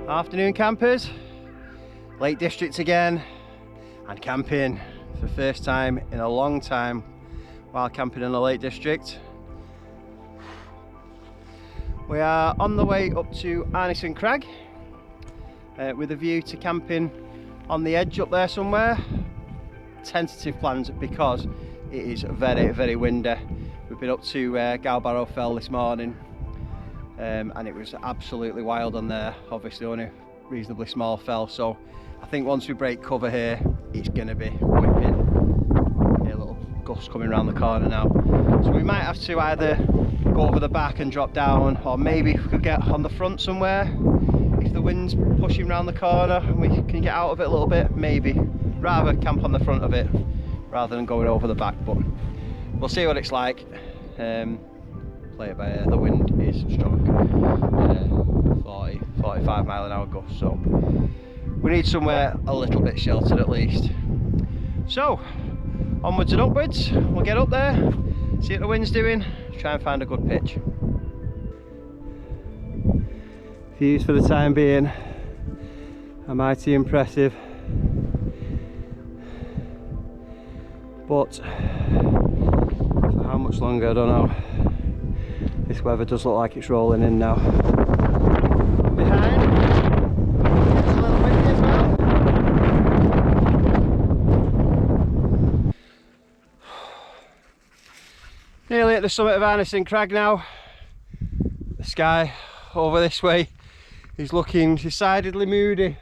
Afternoon campers, Lake District again, and camping for the first time in a long time while camping in the Lake District. We are on the way up to Arnison Crag with a view to camping on the edge up there somewhere. Tentative plans because it is very windy. We've been up to Galbarrow Fell this morning. And it was absolutely wild on there, obviously only reasonably small fell, so I think once we break cover here it's going to be whipping. A little gust coming around the corner now, so we might have to either go over the back and drop down, or maybe if we could get on the front somewhere if the wind's pushing around the corner and we can get out of it a little bit. Maybe rather camp on the front of it rather than going over the back, but we'll see what it's like. Play it by ear. The wind is strong, 40-45 mile an hour gust, so we need somewhere a little bit sheltered at least. So onwards and upwards, we'll get up there, see what the wind's doing, try and find a good pitch. Views for the time being are mighty impressive, but for how much longer I don't know. This weather does look like it's rolling in now. Behind, it's a little windy as well. Nearly at the summit of Arnison Crag now. The sky over this way is looking decidedly moody.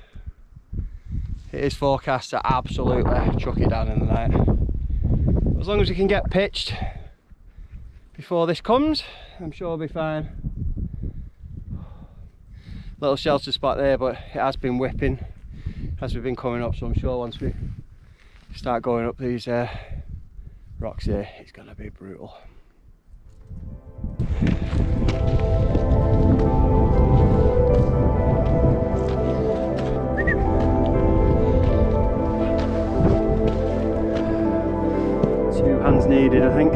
It is forecast to absolutely chuck it down in the night. As long as we can get pitched before this comes, I'm sure we'll be fine. Little shelter spot there, but it has been whipping as we've been coming up, so I'm sure once we start going up these rocks here, it's going to be brutal. Two hands needed, I think.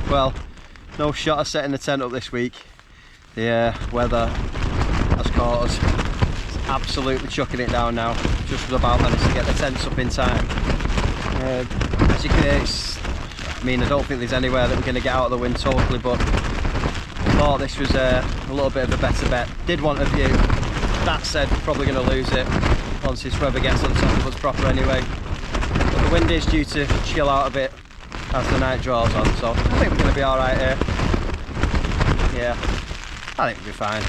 Well, no shot of setting the tent up this week. The weather has caught us. It's absolutely chucking it down now. Just about managed to get the tents up in time. As you can hear, I mean, I don't think there's anywhere that we're going to get out of the wind totally, but I thought this was a little bit of a better bet. Did want a view. That said, probably going to lose it once this weather gets on top of us proper anyway. But the wind is due to chill out a bit as the night draws on, so I think we're going to be alright here. Yeah, I think we'll be fine.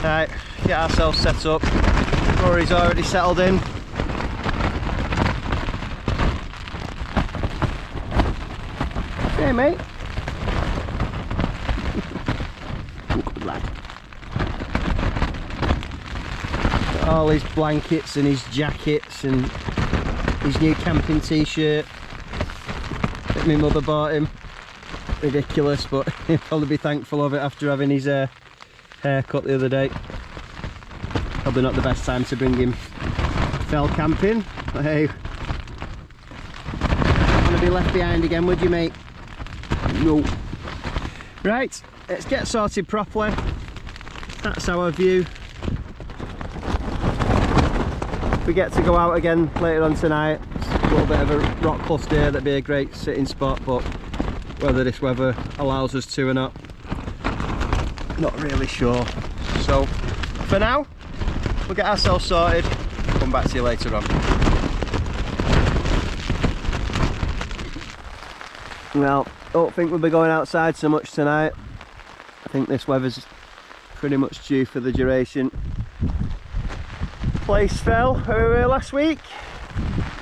Right, get ourselves set up. Rory's already settled in. Hey mate. Good lad. Got all his blankets and his jackets and his new camping t-shirt that my mother bought him. Ridiculous, but he'll probably be thankful of it after having his haircut the other day. Probably not the best time to bring him fell camping, but hey, want to be left behind again, would you mate? No. Right, let's get sorted properly. That's our view. We get to go out again later on tonight. It's a little bit of a rock cluster here, that'd be a great sitting spot, but whether this weather allows us to or not, not really sure. So for now, we'll get ourselves sorted, come back to you later on. Well, don't think we'll be going outside so much tonight. I think this weather's pretty much due for the duration. Place fell where we were last week.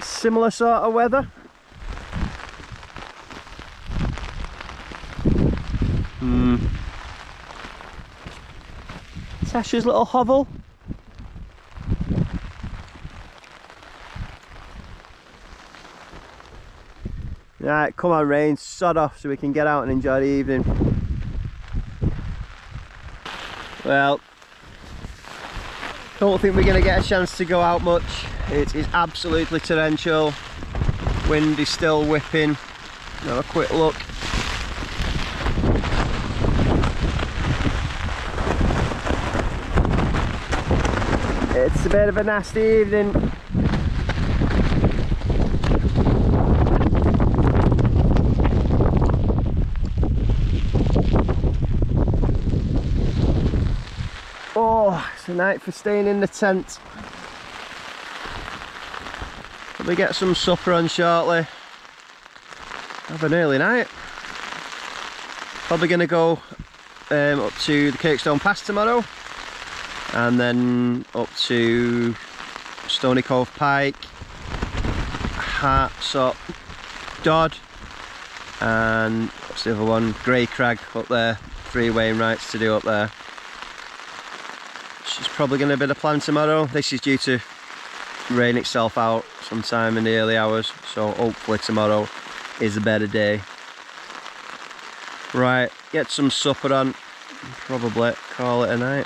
Similar sort of weather. Tasha's little hovel. Right, come on rain, sod off so we can get out and enjoy the evening. Well, don't think we're going to get a chance to go out much. It is absolutely torrential. Wind is still whipping. Have a quick look. It's a bit of a nasty evening. Oh, it's a night for staying in the tent. Probably get some supper on shortly. Have an early night. Probably going to go up to the Kirkstone Pass tomorrow, and then up to Stony Cove Pike, Hartsop, Dodd, and what's the other one? Grey Crag up there. 3 Wainwrights to do up there. It's probably going to be the plan tomorrow. This is due to rain itself out sometime in the early hours, so hopefully tomorrow is a better day. Right, get some supper on, probably call it a night.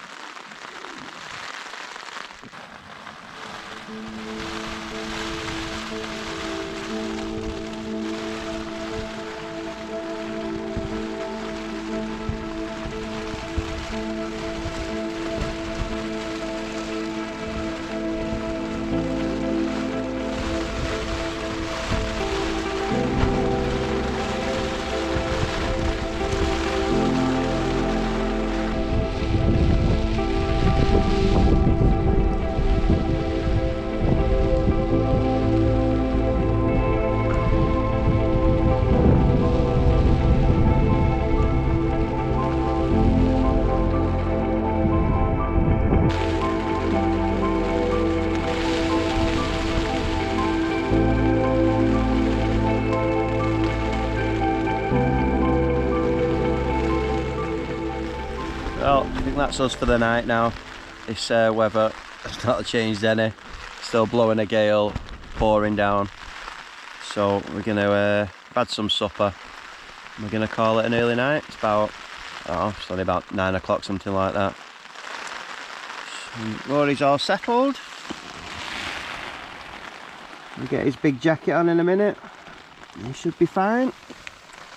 Well, I think that's us for the night now. This weather has not changed any. Still blowing a gale, pouring down. So we're going to have had some supper. We're going to call it an early night. It's about, oh, it's only about 9 o'clock, something like that. Rory's all settled. We'll get his big jacket on in a minute. He should be fine.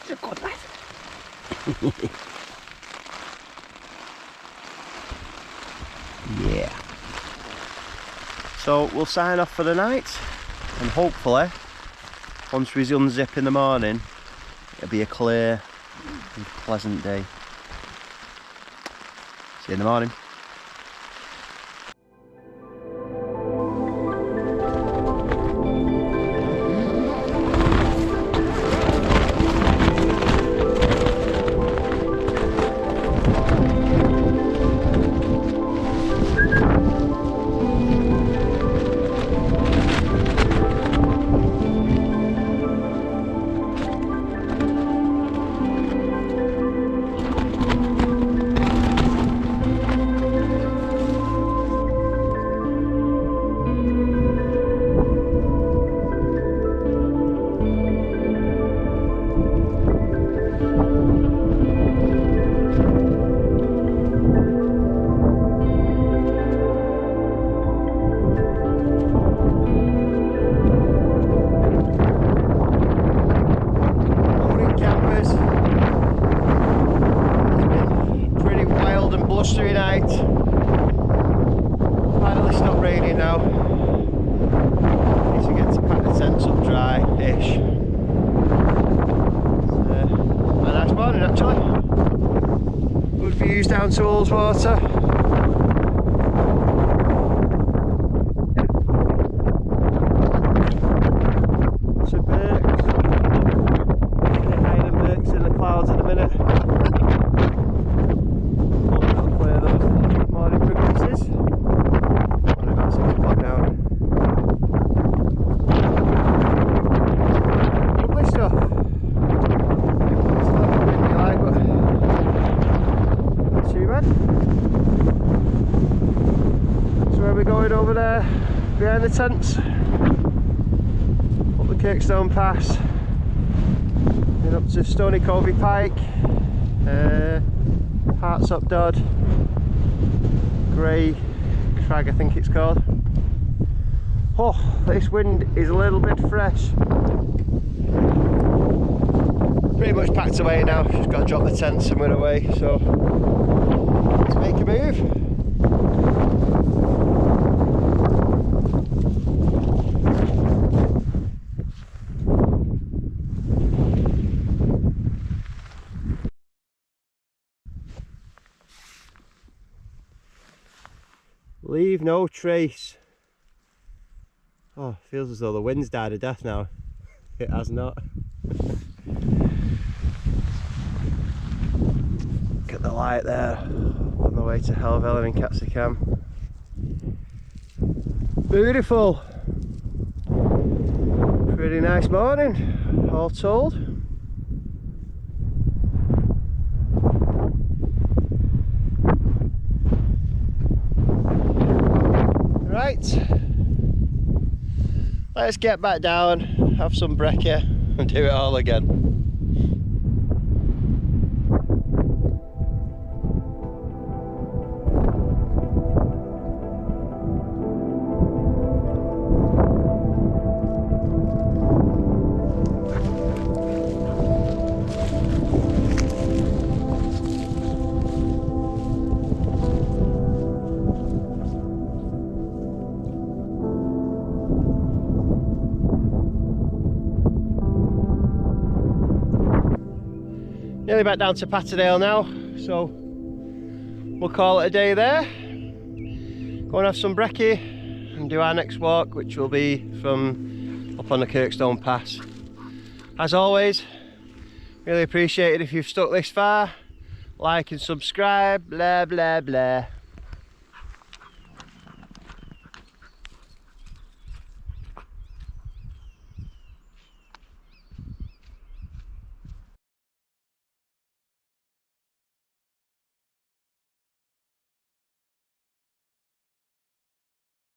He's a good lad. Yeah. So we'll sign off for the night, and hopefully once we unzip in the morning it'll be a clear and pleasant day. See you in the morning. ish. A nice morning actually. Good views down to Ullswater. Some birks. Hiding birks in the clouds in a minute. Hopefully that'll clear those morning progresses. Only about 6 o'clock now. Lovely stuff. It's not the windy like, but not too bad. So where are we going over there? Behind the tents. Up the Kirkstone Pass. Then up to Stony Covey Pike. Hartsop Dodd. Grey Crag I think it's called. Oh, this wind is a little bit fresh. Pretty much packed away now, just got to drop the tents and we're away, so let's make a move. Leave no trace. Oh, feels as though the wind's died a death now. It has not. Look at the light there on the way to Helvellyn and Capsicum. Beautiful. Pretty nice morning, all told. Right, let's get back down, have some brekkie and do it all again. Nearly back down to Patterdale now, so we'll call it a day there. Go and have some brekkie and do our next walk, which will be from up on the Kirkstone Pass. As always, really appreciate it if you've stuck this far. Like and subscribe, blah blah blah.